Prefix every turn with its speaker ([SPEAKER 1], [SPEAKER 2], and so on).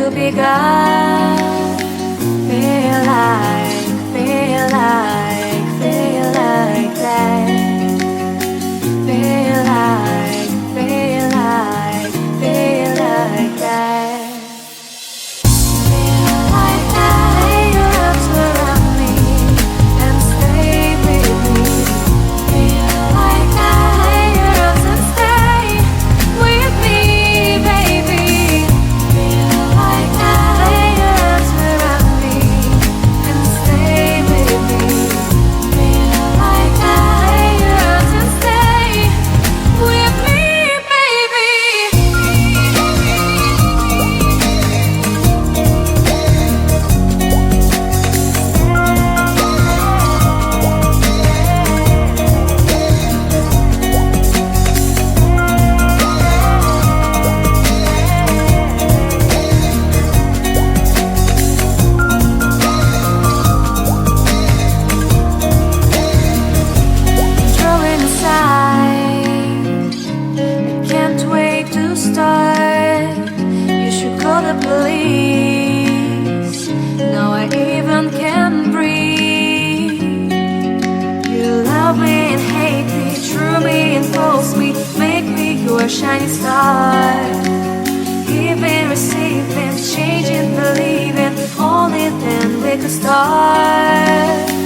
[SPEAKER 1] to be gone. Feel like that. Feel like that. Feel like that. Lay your arms around me and stay with me. Feel like that. Lay your arms and stay with me, baby. Feel like that. Lay your arms around me and stay with me. Feel like that. Lay your arms and stay with me, baby. Throwing aside, I can't wait to start. You should call the police. Now I even can breathe. You love me and hate me, true me and false me, make me your shining star. Giving, receiving, changing, believing, only then we could start.